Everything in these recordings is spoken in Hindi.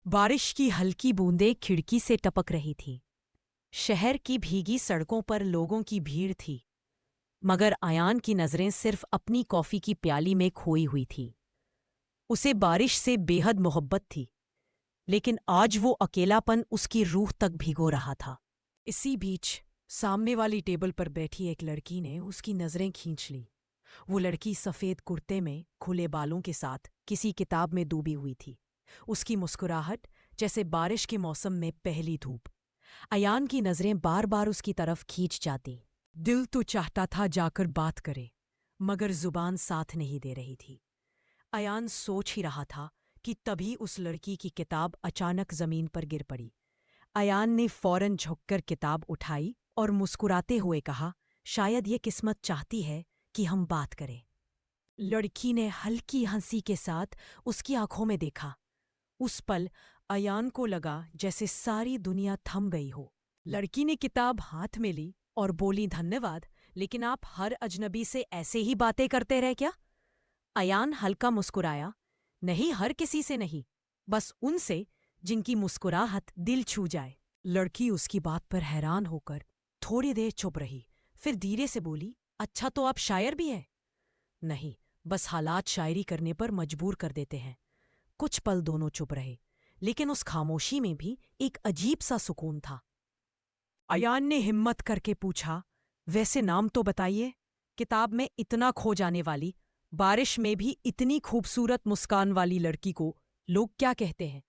बारिश की हल्की बूंदें खिड़की से टपक रही थीं। शहर की भीगी सड़कों पर लोगों की भीड़ थी, मगर अयान की नजरें सिर्फ अपनी कॉफी की प्याली में खोई हुई थी। उसे बारिश से बेहद मोहब्बत थी, लेकिन आज वो अकेलापन उसकी रूह तक भिगो रहा था। इसी बीच सामने वाली टेबल पर बैठी एक लड़की ने उसकी नजरें खींच ली। वो लड़की सफेद कुर्ते में खुले बालों के साथ किसी किताब में डूबी हुई थी। उसकी मुस्कुराहट जैसे बारिश के मौसम में पहली धूप। अयान की नजरें बार बार उसकी तरफ खींच जाती। दिल तो चाहता था जाकर बात करे, मगर जुबान साथ नहीं दे रही थी। अयान सोच ही रहा था कि तभी उस लड़की की किताब अचानक जमीन पर गिर पड़ी। अयान ने फौरन झुककर किताब उठाई और मुस्कुराते हुए कहा, शायद ये किस्मत चाहती है कि हम बात करें। लड़की ने हल्की हंसी के साथ उसकी आंखों में देखा। उस पल अयान को लगा जैसे सारी दुनिया थम गई हो। लड़की ने किताब हाथ में ली और बोली, धन्यवाद, लेकिन आप हर अजनबी से ऐसे ही बातें करते रहे क्या? अयान हल्का मुस्कुराया, नहीं, हर किसी से नहीं, बस उनसे जिनकी मुस्कुराहट दिल छू जाए। लड़की उसकी बात पर हैरान होकर थोड़ी देर चुप रही, फिर धीरे से बोली, अच्छा तो आप शायर भी हैं? नहीं, बस हालात शायरी करने पर मजबूर कर देते हैं। कुछ पल दोनों चुप रहे, लेकिन उस खामोशी में भी एक अजीब सा सुकून था। अयान ने हिम्मत करके पूछा, वैसे नाम तो बताइए। किताब में इतना खो जाने वाली, बारिश में भी इतनी खूबसूरत मुस्कान वाली लड़की को लोग क्या कहते हैं?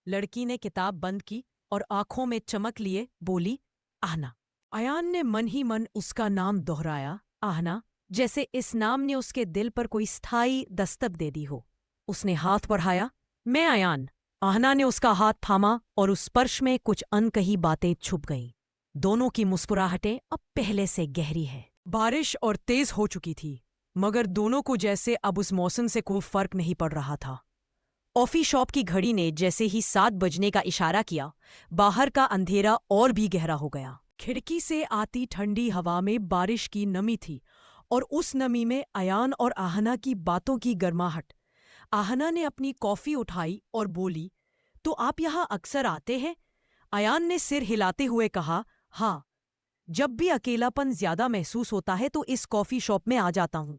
लड़की ने किताब बंद की और आंखों में चमक लिए बोली, आहना। अयान ने मन ही मन उसका नाम दोहराया, आहना, जैसे इस नाम ने उसके दिल पर कोई स्थायी दस्तक दे दी हो। उसने हाथ बढ़ाया, मैं अयान। आहना ने उसका हाथ थामा और उस स्पर्श में कुछ अनकही बातें छुप गईं। दोनों की मुस्कुराहटें अब पहले से गहरी है। बारिश और तेज हो चुकी थी, मगर दोनों को जैसे अब उस मौसम से कोई फर्क नहीं पड़ रहा था। कॉफी शॉप की घड़ी ने जैसे ही 7 बजने का इशारा किया, बाहर का अंधेरा और भी गहरा हो गया। खिड़की से आती ठंडी हवा में बारिश की नमी थी और उस नमी में अयान और आहना की बातों की गर्माहट। आहना ने अपनी कॉफी उठाई और बोली, तो आप यहाँ अक्सर आते हैं? अयान ने सिर हिलाते हुए कहा, हाँ, जब भी अकेलापन ज्यादा महसूस होता है तो इस कॉफी शॉप में आ जाता हूँ।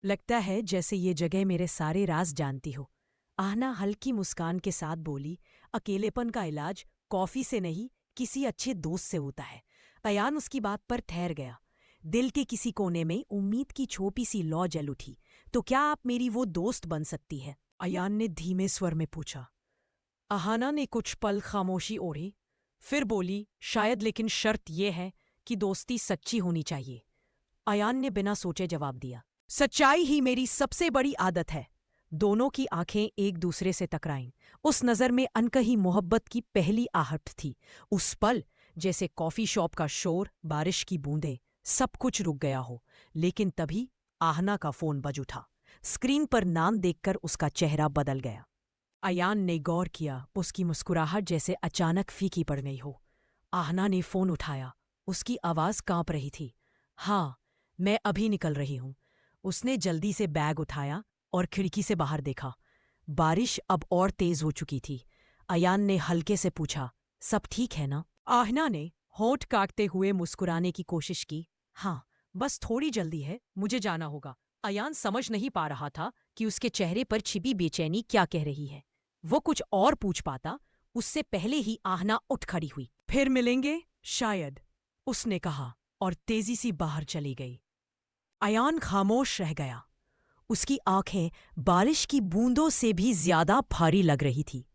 लगता है जैसे ये जगह मेरे सारे राज जानती हो। आहना हल्की मुस्कान के साथ बोली, अकेलेपन का इलाज कॉफी से नहीं, किसी अच्छे दोस्त से होता है। अयान उसकी बात पर ठहर गया। दिल के किसी कोने में उम्मीद की छोटी सी लौ जल उठी। तो क्या आप मेरी वो दोस्त बन सकती है? अयान ने धीमे स्वर में पूछा। आहना ने कुछ पल खामोशी ओढ़ी, फिर बोली, शायद, लेकिन शर्त यह है कि दोस्ती सच्ची होनी चाहिए। अयान ने बिना सोचे जवाब दिया, सच्चाई ही मेरी सबसे बड़ी आदत है। दोनों की आंखें एक दूसरे से टकराईं। उस नज़र में अनकही मोहब्बत की पहली आहट थी। उस पल जैसे कॉफी शॉप का शोर, बारिश की बूंदें, सब कुछ रुक गया हो। लेकिन तभी आहना का फोन बज उठा। स्क्रीन पर नाम देखकर उसका चेहरा बदल गया। अयान ने गौर किया, उसकी मुस्कुराहट जैसे अचानक फीकी पड़ गई हो। आहना ने फोन उठाया, उसकी आवाज कांप रही थी। हाँ, मैं अभी निकल रही हूं। उसने जल्दी से बैग उठाया और खिड़की से बाहर देखा। बारिश अब और तेज हो चुकी थी। अयान ने हल्के से पूछा, सब ठीक है ना? आहना ने होंठ काटते हुए मुस्कुराने की कोशिश की। हाँ, बस थोड़ी जल्दी है, मुझे जाना होगा। अयान समझ नहीं पा रहा था कि उसके चेहरे पर छिपी बेचैनी क्या कह रही है। वो कुछ और पूछ पाता, उससे पहले ही आहना उठ खड़ी हुई। फिर मिलेंगे शायद, उसने कहा और तेजी से बाहर चली गई। अयान खामोश रह गया। उसकी आंखें बारिश की बूंदों से भी ज्यादा भारी लग रही थी।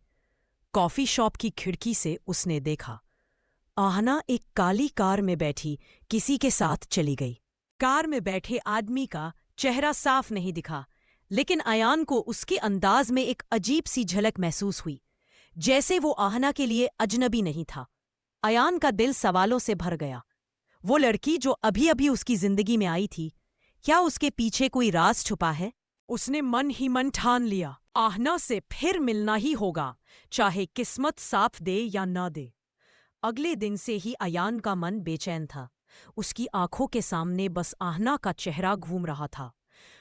कॉफी शॉप की खिड़की से उसने देखा, आहना एक काली कार में बैठी किसी के साथ चली गई। कार में बैठे आदमी का चेहरा साफ नहीं दिखा, लेकिन अयान को उसके अंदाज में एक अजीब सी झलक महसूस हुई, जैसे वो आहना के लिए अजनबी नहीं था। अयान का दिल सवालों से भर गया। वो लड़की जो अभी अभी उसकी जिंदगी में आई थी, क्या उसके पीछे कोई राज छुपा है? उसने मन ही मन ठान लिया, आहना से फिर मिलना ही होगा, चाहे किस्मत साथ दे या न दे। अगले दिन से ही अयान का मन बेचैन था। उसकी आंखों के सामने बस आहना का चेहरा घूम रहा था।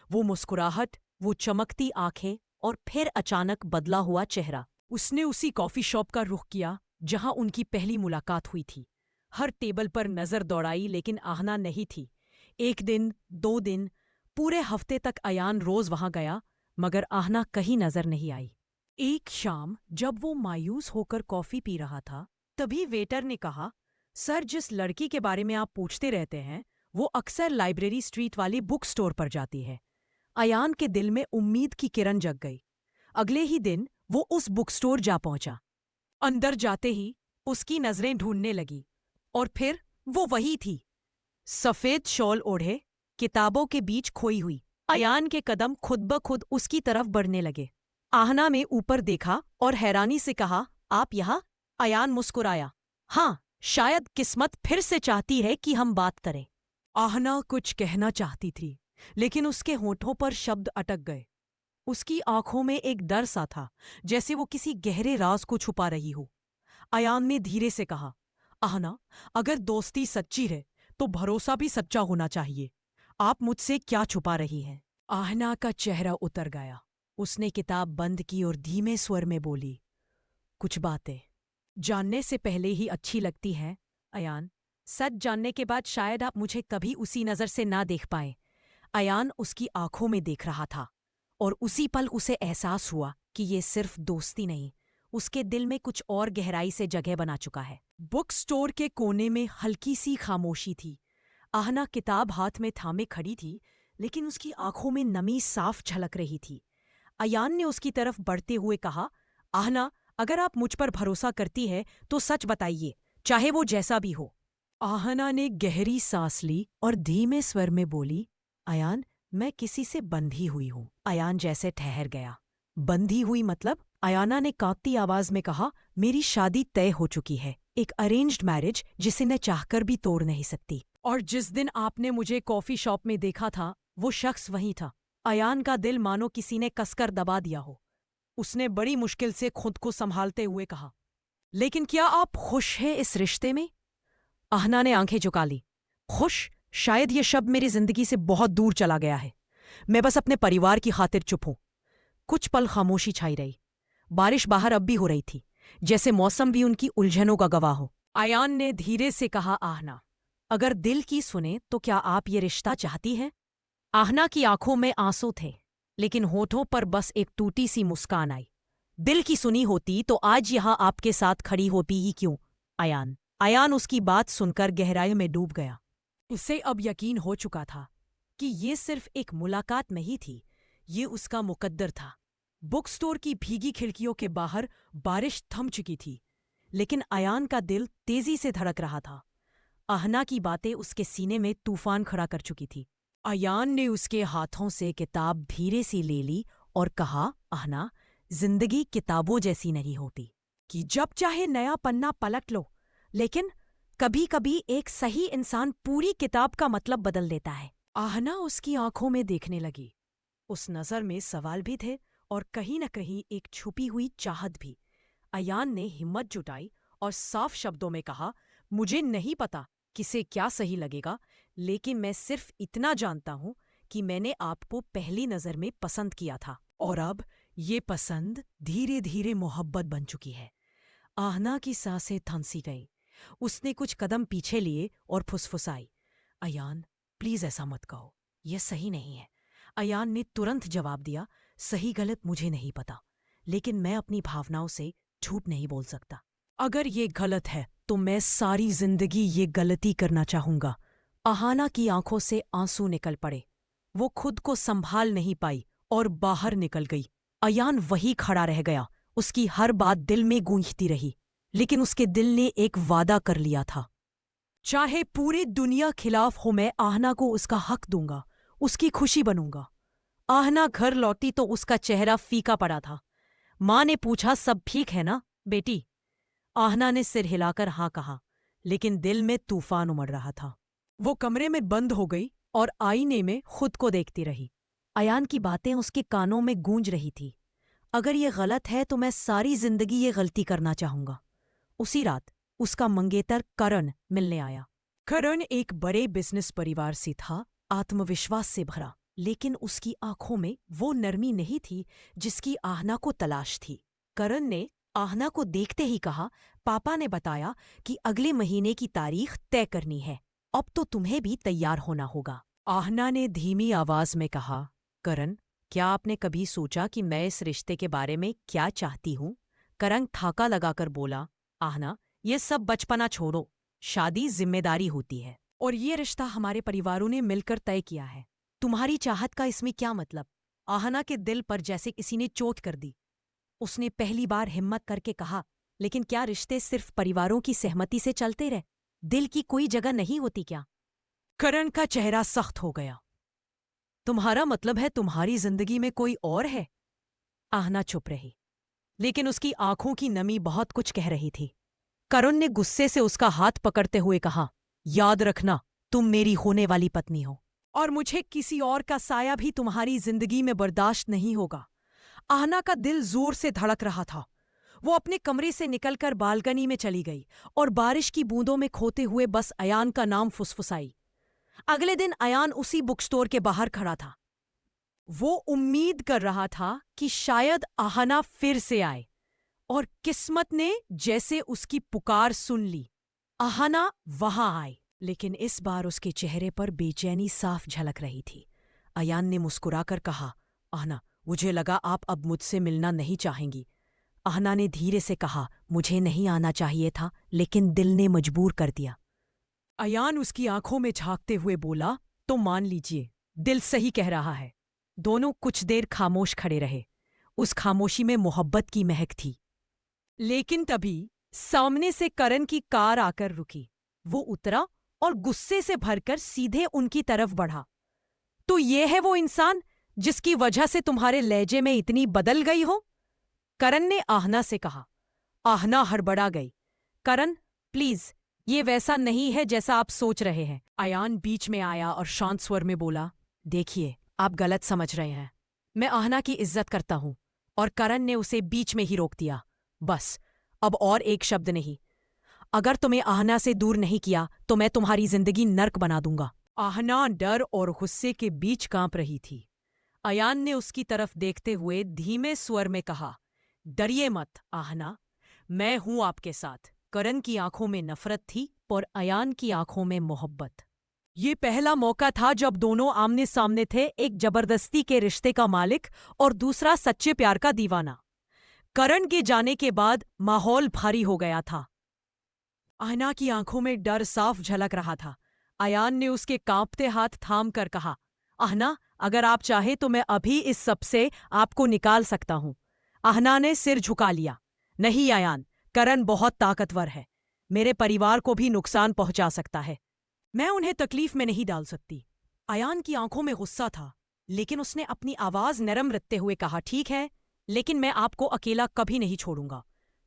वो मुस्कुराहट, वो चमकती आंखें और फिर अचानक बदला हुआ चेहरा। उसने उसी कॉफी शॉप का रुख किया जहां उनकी पहली मुलाकात हुई थी। हर टेबल पर नजर दौड़ाई लेकिन आहना नहीं थी। एक दिन, 2 दिन, पूरे हफ्ते तक अयान रोज वहां गया मगर आहना कहीं नजर नहीं आई। एक शाम जब वो मायूस होकर कॉफी पी रहा था, तभी वेटर ने कहा, सर, जिस लड़की के बारे में आप पूछते रहते हैं वो अक्सर लाइब्रेरी स्ट्रीट वाली बुक स्टोर पर जाती है। अयान के दिल में उम्मीद की किरण जग गई। अगले ही दिन वो उस बुक स्टोर जा पहुंचा। अंदर जाते ही उसकी नजरें ढूंढने लगी और फिर वो वही थी, सफेद शॉल ओढ़े, किताबों के बीच खोई हुई। अयान के कदम खुद ब खुद उसकी तरफ बढ़ने लगे। आहना ने ऊपर देखा और हैरानी से कहा, आप यहाँ? अयान मुस्कुराया, हाँ, शायद किस्मत फिर से चाहती है कि हम बात करें। आहना कुछ कहना चाहती थी लेकिन उसके होठों पर शब्द अटक गए। उसकी आंखों में एक डर सा था, जैसे वो किसी गहरे राज को छुपा रही हो। अयान ने धीरे से कहा, आहना, अगर दोस्ती सच्ची है तो भरोसा भी सच्चा होना चाहिए। आप मुझसे क्या छुपा रही हैं? आहना का चेहरा उतर गया। उसने किताब बंद की और धीमे स्वर में बोली, कुछ बातें जानने से पहले ही अच्छी लगती हैं, अयान। सच जानने के बाद शायद आप मुझे कभी उसी नजर से ना देख पाए। अयान उसकी आंखों में देख रहा था और उसी पल उसे एहसास हुआ कि ये सिर्फ दोस्ती नहीं, उसके दिल में कुछ और गहराई से जगह बना चुका है। बुक स्टोर के कोने में हल्की सी खामोशी थी। आहना किताब हाथ में थामे खड़ी थी लेकिन उसकी आंखों में नमी साफ झलक रही थी। अयान ने उसकी तरफ बढ़ते हुए कहा, आहना, अगर आप मुझ पर भरोसा करती है तो सच बताइए, चाहे वो जैसा भी हो। आहना ने गहरी सांस ली और धीमे स्वर में बोली, अयान, मैं किसी से बंधी हुई हूँ। अयान जैसे ठहर गया। बंधी हुई मतलब? अयाना ने कांपती आवाज में कहा, मेरी शादी तय हो चुकी है, एक अरेंज्ड मैरिज जिसे मैं चाहकर भी तोड़ नहीं सकती। और जिस दिन आपने मुझे कॉफी शॉप में देखा था वो शख्स वही था। अयान का दिल मानो किसी ने कसकर दबा दिया हो। उसने बड़ी मुश्किल से खुद को संभालते हुए कहा, लेकिन क्या आप खुश हैं इस रिश्ते में? आहना ने आंखें झुका ली। खुश? शायद ये शब्द मेरी जिंदगी से बहुत दूर चला गया है। मैं बस अपने परिवार की खातिर चुप हूं। कुछ पल खामोशी छाई रही। बारिश बाहर अब भी हो रही थी, जैसे मौसम भी उनकी उलझनों का गवाह हो। अयान ने धीरे से कहा, आहना, अगर दिल की सुने तो क्या आप ये रिश्ता चाहती हैं? आहना की आंखों में आंसू थे लेकिन होठों पर बस एक टूटी सी मुस्कान आई। दिल की सुनी होती तो आज यहां आपके साथ खड़ी होती ही क्यों, अयान? अयान उसकी बात सुनकर गहराई में डूब गया। उसे अब यकीन हो चुका था कि ये सिर्फ एक मुलाकात नहीं थी, ये उसका मुकद्दर था। बुक स्टोर की भीगी खिड़कियों के बाहर बारिश थम चुकी थी लेकिन अयान का दिल तेजी से धड़क रहा था। आहना की बातें उसके सीने में तूफान खड़ा कर चुकी थी। अयान ने उसके हाथों से किताब धीरे से ले ली और कहा, आहना, जिंदगी किताबों जैसी नहीं होती कि जब चाहे नया पन्ना पलट लो, लेकिन कभी कभी एक सही इंसान पूरी किताब का मतलब बदल देता है। आहना उसकी आंखों में देखने लगी। उस नजर में सवाल भी थे और कहीं न कहीं एक छुपी हुई चाहत भी। अयान ने हिम्मत जुटाई और साफ शब्दों में कहा, मुझे नहीं पता किसे क्या सही लगेगा, लेकिन मैं सिर्फ इतना जानता हूं कि मैंने आपको पहली नजर में पसंद किया था और अब ये पसंद धीरे धीरे मोहब्बत बन चुकी है। आहना की सांसें थम सी गईं। उसने कुछ कदम पीछे लिए और फुसफुसाई, अयान, प्लीज ऐसा मत कहो, यह सही नहीं है। अयान ने तुरंत जवाब दिया, सही गलत मुझे नहीं पता, लेकिन मैं अपनी भावनाओं से झूठ नहीं बोल सकता। अगर ये गलत है तो मैं सारी जिंदगी ये गलती करना चाहूंगा। आहना की आंखों से आंसू निकल पड़े। वो खुद को संभाल नहीं पाई और बाहर निकल गई। अयान वही खड़ा रह गया। उसकी हर बात दिल में गूंजती रही, लेकिन उसके दिल ने एक वादा कर लिया था, चाहे पूरी दुनिया खिलाफ हो, मैं आहना को उसका हक दूंगा, उसकी खुशी बनूंगा। आहना घर लौटी तो उसका चेहरा फीका पड़ा था। माँ ने पूछा, सब ठीक है ना बेटी? आहना ने सिर हिलाकर हाँ कहा, लेकिन दिल में तूफान उमड़ रहा था। वो कमरे में बंद हो गई और आईने में खुद को देखती रही। अयान की बातें उसके कानों में गूंज रही थी, अगर ये गलत है तो मैं सारी जिंदगी ये गलती करना चाहूंगा। उसी रात उसका मंगेतर करण मिलने आया। करण एक बड़े बिजनेस परिवार से था, आत्मविश्वास से भरा, लेकिन उसकी आंखों में वो नरमी नहीं थी जिसकी आहना को तलाश थी। करण ने आहना को देखते ही कहा, पापा ने बताया कि अगले महीने की तारीख तय करनी है। अब तो तुम्हें भी तैयार होना होगा। आहना ने धीमी आवाज में कहा, करण, क्या आपने कभी सोचा कि मैं इस रिश्ते के बारे में क्या चाहती हूँ? करण ठाका लगाकर बोला, आहना, ये सब बचपना छोड़ो। शादी जिम्मेदारी होती है और ये रिश्ता हमारे परिवारों ने मिलकर तय किया है। तुम्हारी चाहत का इसमें क्या मतलब? आहना के दिल पर जैसे किसी ने चोट कर दी। उसने पहली बार हिम्मत करके कहा, लेकिन क्या रिश्ते सिर्फ परिवारों की सहमति से चलते रहे? दिल की कोई जगह नहीं होती क्या? करण का चेहरा सख्त हो गया। तुम्हारा मतलब है तुम्हारी जिंदगी में कोई और है? आहना चुप रही, लेकिन उसकी आंखों की नमी बहुत कुछ कह रही थी। करण ने गुस्से से उसका हाथ पकड़ते हुए कहा, याद रखना, तुम मेरी होने वाली पत्नी हो और मुझे किसी और का साया भी तुम्हारी जिंदगी में बर्दाश्त नहीं होगा। आहना का दिल जोर से धड़क रहा था। वो अपने कमरे से निकलकर बालकनी में चली गई और बारिश की बूंदों में खोते हुए बस अयान का नाम फुसफुसाई। अगले दिन अयान उसी बुक स्टोर के बाहर खड़ा था। वो उम्मीद कर रहा था कि शायद आहना फिर से आए, और किस्मत ने जैसे उसकी पुकार सुन ली। आहना वहां आई, लेकिन इस बार उसके चेहरे पर बेचैनी साफ झलक रही थी। अयान ने मुस्कुराकर कहा, आहना, मुझे लगा आप अब मुझसे मिलना नहीं चाहेंगी। आहना ने धीरे से कहा, मुझे नहीं आना चाहिए था, लेकिन दिल ने मजबूर कर दिया। अयान उसकी आंखों में झांकते हुए बोला, तो मान लीजिए, दिल सही कह रहा है। दोनों कुछ देर खामोश खड़े रहे। उस खामोशी में मोहब्बत की महक थी। लेकिन तभी सामने से करण की कार आकर रुकी। वो उतरा और गुस्से से भरकर सीधे उनकी तरफ बढ़ा। तो ये है वो इंसान जिसकी वजह से तुम्हारे लहजे में इतनी बदल गई हो? करण ने आहना से कहा। आहना हड़बड़ा गई। करण, प्लीज, ये वैसा नहीं है जैसा आप सोच रहे हैं। अयान बीच में आया और शांत स्वर में बोला, देखिए, आप गलत समझ रहे हैं। मैं आहना की इज्जत करता हूं। और करण ने उसे बीच में ही रोक दिया। बस, अब और एक शब्द नहीं। अगर तुम्हें आहना से दूर नहीं किया तो मैं तुम्हारी जिंदगी नर्क बना दूंगा। आहना डर और गुस्से के बीच कांप रही थी। अयान ने उसकी तरफ देखते हुए धीमे स्वर में कहा, डरिए मत आहना, मैं हूं आपके साथ। करण की आंखों में नफरत थी और अयान की आंखों में मोहब्बत। ये पहला मौका था जब दोनों आमने सामने थे, एक जबरदस्ती के रिश्ते का मालिक और दूसरा सच्चे प्यार का दीवाना। करण के जाने के बाद माहौल भारी हो गया था। आहना की आंखों में डर साफ झलक रहा था। अयान ने उसके कांपते हाथ थाम कर कहा, आहना, अगर आप चाहे तो मैं अभी इस सब से आपको निकाल सकता हूं। आहना ने सिर झुका लिया। नहीं अयान, करण बहुत ताकतवर है। मेरे परिवार को भी नुकसान पहुंचा सकता है। मैं उन्हें तकलीफ में नहीं डाल सकती। अयान की आंखों में गुस्सा था, लेकिन उसने अपनी आवाज नरम रखते हुए कहा, ठीक है, लेकिन मैं आपको अकेला कभी नहीं छोड़ूंगा,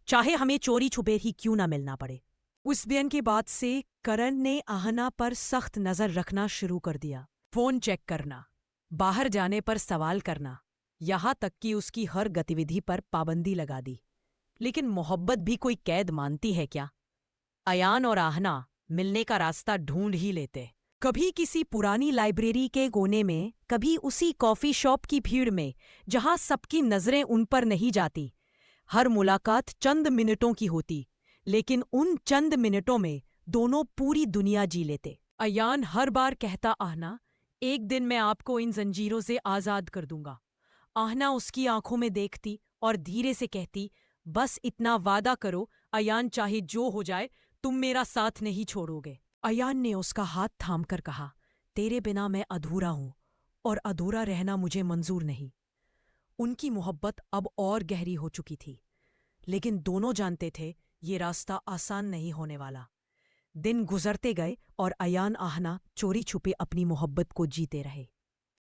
चाहे हमें चोरी छुपे ही क्यों ना मिलना पड़े। उस दिन के बाद से करण ने आहना पर सख्त नजर रखना शुरू कर दिया। फोन चेक करना, बाहर जाने पर सवाल करना, यहां तक कि उसकी हर गतिविधि पर पाबंदी लगा दी। लेकिन मोहब्बत भी कोई कैद मानती है क्या? अयान और आहना मिलने का रास्ता ढूंढ ही लेते। कभी किसी पुरानी लाइब्रेरी के कोने में, कभी उसी कॉफी शॉप की भीड़ में जहां सबकी नजरें उन पर नहीं जाती। हर मुलाकात चंद मिनटों की होती, लेकिन उन चंद मिनटों में दोनों पूरी दुनिया जी लेते। अयान हर बार कहता, आहना, एक दिन मैं आपको इन जंजीरों से आजाद कर दूंगा। आहना उसकी आंखों में देखती और धीरे से कहती, बस इतना वादा करो अयान, चाहे जो हो जाए तुम मेरा साथ नहीं छोड़ोगे। अयान ने उसका हाथ थामकर कहा, तेरे बिना मैं अधूरा हूं और अधूरा रहना मुझे मंजूर नहीं। उनकी मोहब्बत अब और गहरी हो चुकी थी, लेकिन दोनों जानते थे ये रास्ता आसान नहीं होने वाला। दिन गुजरते गए और अयान आहना चोरी छुपे अपनी मोहब्बत को जीते रहे।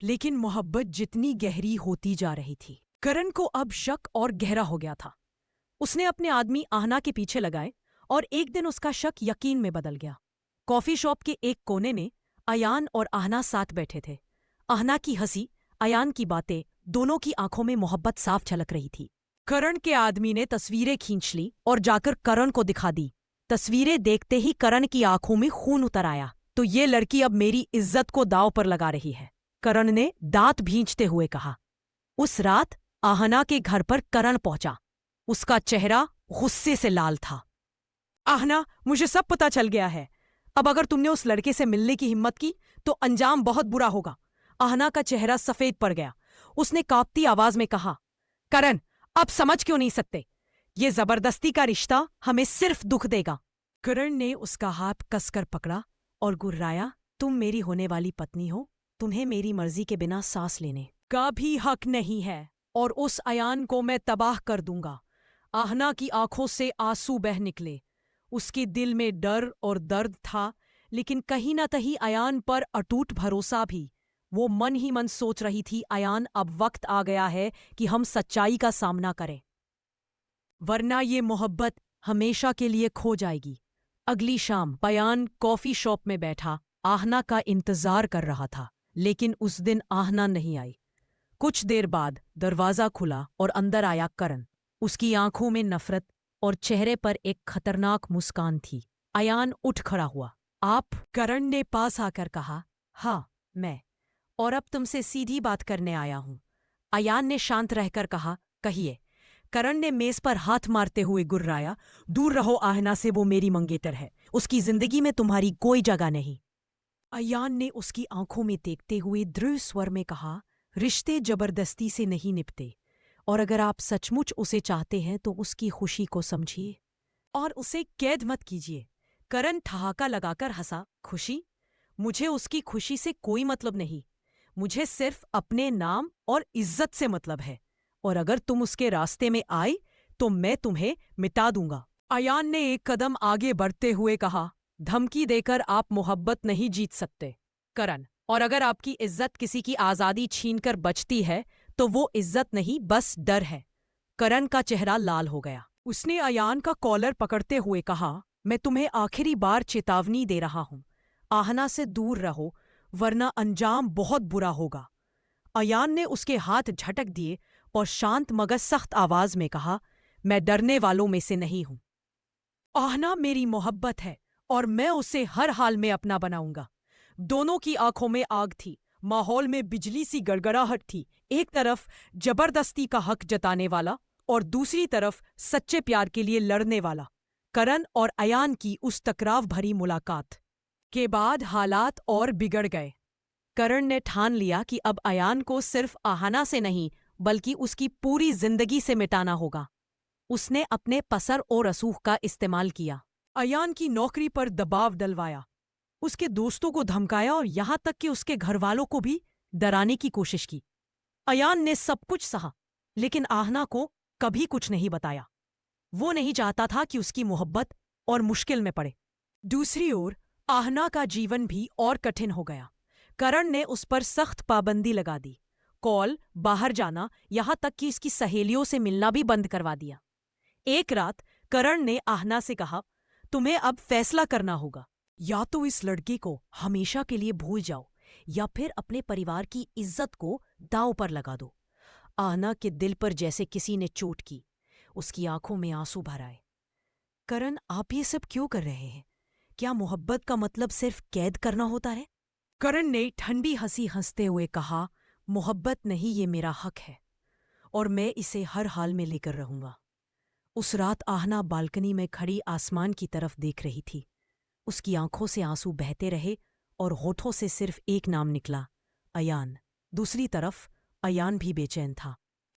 लेकिन मोहब्बत जितनी गहरी होती जा रही थी, करण को अब शक और गहरा हो गया था। उसने अपने आदमी आहना के पीछे लगाए और एक दिन उसका शक यकीन में बदल गया। कॉफी शॉप के एक कोने में अयान और आहना साथ बैठे थे। आहना की हंसी, अयान की बातें, दोनों की आंखों में मोहब्बत साफ झलक रही थी। करण के आदमी ने तस्वीरें खींच ली और जाकर करण को दिखा दी। तस्वीरें देखते ही करण की आंखों में खून उतर आया। तो ये लड़की अब मेरी इज्जत को दांव पर लगा रही है, करण ने दांत भींचते हुए कहा। उस रात आहना के घर पर करण पहुंचा। उसका चेहरा गुस्से से लाल था। आहना, मुझे सब पता चल गया है। अब अगर तुमने उस लड़के से मिलने की हिम्मत की तो अंजाम बहुत बुरा होगा। आहना का चेहरा सफेद पड़ गया। उसने कांपती आवाज में कहा, करण, अब समझ क्यों नहीं सकते? ये जबरदस्ती का रिश्ता हमें सिर्फ दुख देगा। करण ने उसका हाथ कसकर पकड़ा और गुर्राया, तुम मेरी होने वाली पत्नी हो। तुम्हें मेरी मर्जी के बिना सांस लेने का भी हक नहीं है और उस अयान को मैं तबाह कर दूंगा। आहना की आंखों से आंसू बह निकले। उसके दिल में डर और दर्द था, लेकिन कहीं ना कहीं अयान पर अटूट भरोसा भी। वो मन ही मन सोच रही थी, अयान, अब वक्त आ गया है कि हम सच्चाई का सामना करें, वरना ये मोहब्बत हमेशा के लिए खो जाएगी। अगली शाम अयान कॉफी शॉप में बैठा आहना का इंतजार कर रहा था, लेकिन उस दिन आहना नहीं आई। कुछ देर बाद दरवाजा खुला और अंदर आया करण। उसकी आंखों में नफरत और चेहरे पर एक खतरनाक मुस्कान थी। अयान उठ खड़ा हुआ। आप? करण ने पास आकर कहा। हाँ, मैं। और अब तुमसे सीधी बात करने आया हूं। अयान ने शांत रहकर कहा, कहिए। करण ने मेज पर हाथ मारते हुए गुर्राया, दूर रहो आहना से, वो मेरी मंगेतर है। उसकी जिंदगी में तुम्हारी कोई जगह नहीं। अयान ने उसकी आंखों में देखते हुए दृढ़ स्वर में कहा, रिश्ते जबरदस्ती से नहीं निपटे, और अगर आप सचमुच उसे चाहते हैं तो उसकी खुशी को समझिए और उसे कैद मत कीजिए। करण ठहाका लगाकर हंसा, खुशी? मुझे उसकी खुशी से कोई मतलब नहीं। मुझे सिर्फ अपने नाम और इज्जत से मतलब है, और अगर तुम उसके रास्ते में आए तो मैं तुम्हें मिटा दूंगा। अयान ने एक कदम आगे बढ़ते हुए कहा, धमकी देकर आप मोहब्बत नहीं जीत सकते, करण। और अगर आपकी इज्जत किसी की आजादी छीनकर बचती है तो वो इज्जत नहीं, बस डर है। करण का चेहरा लाल हो गया। उसने अयान का कॉलर पकड़ते हुए कहा, मैं तुम्हें आखिरी बार चेतावनी दे रहा हूं, आहना से दूर रहो, वरना अंजाम बहुत बुरा होगा। अयान ने उसके हाथ झटक दिए और शांत मगर सख्त आवाज में कहा, मैं डरने वालों में से नहीं हूं। आहना मेरी मोहब्बत है और मैं उसे हर हाल में अपना बनाऊंगा। दोनों की आंखों में आग थी, माहौल में बिजली सी गड़गड़ाहट थी। एक तरफ जबरदस्ती का हक जताने वाला और दूसरी तरफ सच्चे प्यार के लिए लड़ने वाला। करण और अयान की उस टकराव भरी मुलाकात के बाद हालात और बिगड़ गए। करण ने ठान लिया कि अब अयान को सिर्फ आहना से नहीं बल्कि उसकी पूरी जिंदगी से मिटाना होगा। उसने अपने पसर और रसूख का इस्तेमाल किया, अयान की नौकरी पर दबाव डलवाया, उसके दोस्तों को धमकाया और यहां तक कि उसके घरवालों को भी डराने की कोशिश की। अयान ने सब कुछ सहा, लेकिन आहना को कभी कुछ नहीं बताया। वो नहीं चाहता था कि उसकी मोहब्बत और मुश्किल में पड़े। दूसरी ओर आहना का जीवन भी और कठिन हो गया। करण ने उस पर सख्त पाबंदी लगा दी, कॉल, बाहर जाना, यहां तक कि इसकी सहेलियों से मिलना भी बंद करवा दिया। एक रात करण ने आहना से कहा, तुम्हें अब फैसला करना होगा, या तो इस लड़के को हमेशा के लिए भूल जाओ या फिर अपने परिवार की इज्जत को दांव पर लगा दो। आहना के दिल पर जैसे किसी ने चोट की। उसकी आंखों में आंसू भर आए। करण, आप ये सब क्यों कर रहे हैं? क्या मोहब्बत का मतलब सिर्फ कैद करना होता है? करण ने ठंडी हंसी हंसते हुए कहा, मोहब्बत नहीं, ये मेरा हक है और मैं इसे हर हाल में लेकर रहूंगा। उस रात आहना बालकनी में खड़ी आसमान की तरफ देख रही थी। उसकी आंखों से आंसू बहते रहे और होठों से सिर्फ एक नाम निकला, अयान। दूसरी तरफ अयान भी बेचैन था।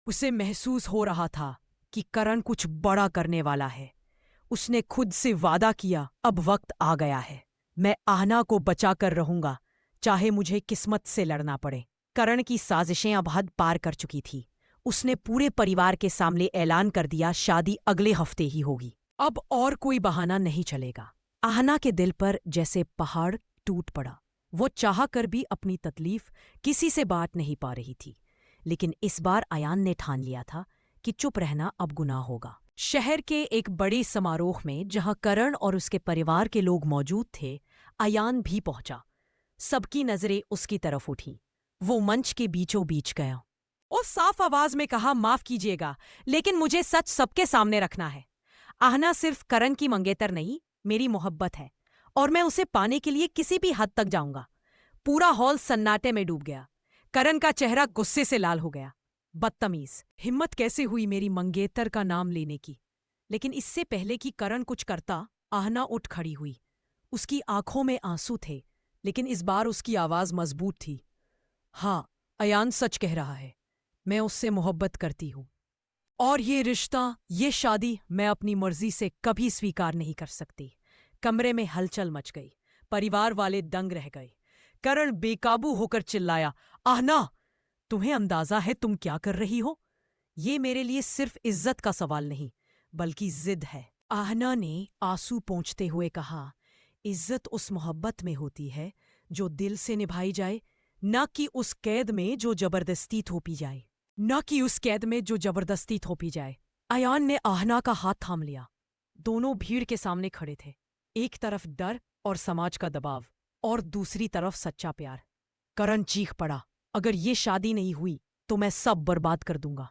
उसे महसूस हो रहा था कि करण कुछ बड़ा करने वाला है। उसने खुद से वादा किया, अब वक्त आ गया है, मैं आहना को बचाकर रहूंगा, चाहे मुझे किस्मत से लड़ना पड़े। करण की साजिशें अब हद पार कर चुकी थी। उसने पूरे परिवार के सामने ऐलान कर दिया, शादी अगले हफ्ते ही होगी। अब और कोई बहाना नहीं चलेगा। आहना के दिल पर जैसे पहाड़ टूट पड़ा। वो चाह कर भी अपनी तकलीफ किसी से बांट नहीं पा रही थी, लेकिन इस बार अयान ने ठान लिया था कि चुप रहना अब गुनाह होगा। शहर के एक बड़े समारोह में जहां करण और उसके परिवार के लोग मौजूद थे, अयान भी पहुंचा। सबकी नजरें उसकी तरफ उठी। वो मंच के बीचों बीच गया और साफ आवाज में कहा, माफ कीजिएगा, लेकिन मुझे सच सबके सामने रखना है। आहना सिर्फ करण की मंगेतर नहीं, मेरी मोहब्बत है और मैं उसे पाने के लिए किसी भी हद तक जाऊंगा। पूरा हॉल सन्नाटे में डूब गया। करण का चेहरा गुस्से से लाल हो गया। बदतमीज, हिम्मत कैसे हुई मेरी मंगेतर का नाम लेने की। लेकिन इससे पहले कि करण कुछ करता, आहना उठ खड़ी हुई। उसकी आंखों में आंसू थे, लेकिन इस बार उसकी आवाज मजबूत थी। हाँ, अयान सच कह रहा है। मैं उससे मोहब्बत करती हूँ, और ये रिश्ता, ये शादी मैं अपनी मर्जी से कभी स्वीकार नहीं कर सकती। कमरे में हलचल मच गई। परिवार वाले दंग रह गए। करण बेकाबू होकर चिल्लाया, आहना, तुम्हें अंदाजा है तुम क्या कर रही हो? ये मेरे लिए सिर्फ इज्जत का सवाल नहीं, बल्कि जिद है। आहना ने आंसू पोंछते हुए कहा, इज्जत उस मोहब्बत में होती है जो दिल से निभाई जाए, न कि उस कैद में जो जबरदस्ती थोपी जाए। न कि उस कैद में जो जबरदस्ती थोपी जाए। अयान ने आहना का हाथ थाम लिया। दोनों भीड़ के सामने खड़े थे। एक तरफ डर और समाज का दबाव, और दूसरी तरफ सच्चा प्यार। करण चीख पड़ा, अगर ये शादी नहीं हुई तो मैं सब बर्बाद कर दूंगा।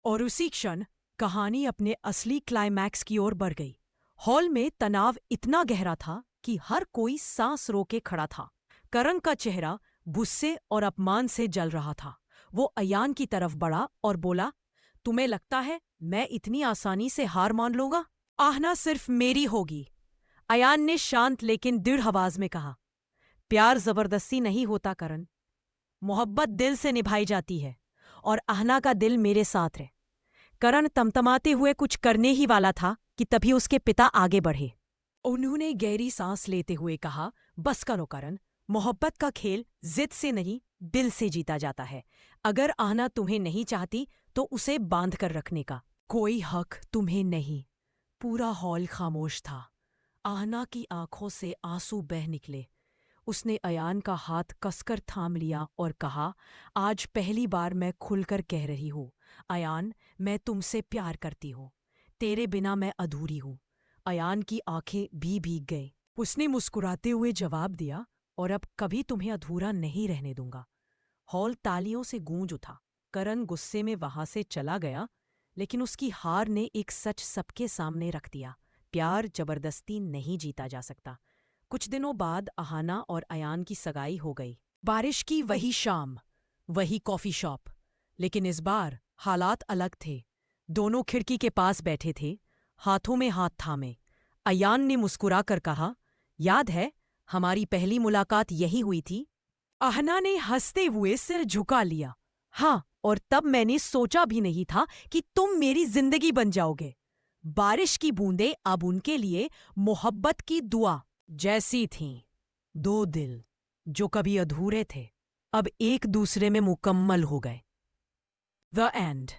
और उसी क्षण कहानी अपने असली क्लाइमैक्स की ओर बढ़ गई। हॉल में तनाव इतना गहरा था कि हर कोई सांस रोके खड़ा था। करण का चेहरा गुस्से और अपमान से जल रहा था। वो अयान की तरफ बढ़ा और बोला, तुम्हें लगता है मैं इतनी आसानी से हार मान लूंगा? आहना सिर्फ मेरी होगी। अयान ने शांत लेकिन दृढ़ आवाज में कहा, प्यार जबरदस्ती नहीं होता करण, मोहब्बत दिल से निभाई जाती है, और आहना का दिल मेरे साथ है। करण तमतमाते हुए कुछ करने ही वाला था कि तभी उसके पिता आगे बढ़े। उन्होंने गहरी सांस लेते हुए कहा, बस करो करण, मोहब्बत का खेल जिद से नहीं, दिल से जीता जाता है। अगर आहना तुम्हें नहीं चाहती तो उसे बांध कर रखने का कोई हक तुम्हें नहीं। पूरा हॉल खामोश था। आहना की आंखों से आंसू बह निकले। उसने अयान का हाथ कसकर थाम लिया और कहा, आज पहली बार मैं खुलकर कह रही हूँ, अयान, मैं तुमसे प्यार करती हूँ। तेरे बिना मैं अधूरी हूँ। अयान की आंखें भी भीग गई। उसने मुस्कुराते हुए जवाब दिया, और अब कभी तुम्हें अधूरा नहीं रहने दूंगा। हॉल तालियों से गूंज उठा। करण गुस्से में वहां से चला गया, लेकिन उसकी हार ने एक सच सबके सामने रख दिया, प्यार जबरदस्ती नहीं जीता जा सकता। कुछ दिनों बाद अहाना और अयान की सगाई हो गई। बारिश की वही शाम, वही कॉफी शॉप, लेकिन इस बार हालात अलग थे। दोनों खिड़की के पास बैठे थे, हाथों में हाथ थामे। अयान ने मुस्कुराकर कहा, याद है हमारी पहली मुलाकात यही हुई थी? आहना ने हंसते हुए सिर झुका लिया। हाँ, और तब मैंने सोचा भी नहीं था कि तुम मेरी जिंदगी बन जाओगे। बारिश की बूंदें अब उनके लिए मोहब्बत की दुआ जैसी थीं। दो दिल जो कभी अधूरे थे, अब एक दूसरे में मुकम्मल हो गए। The end.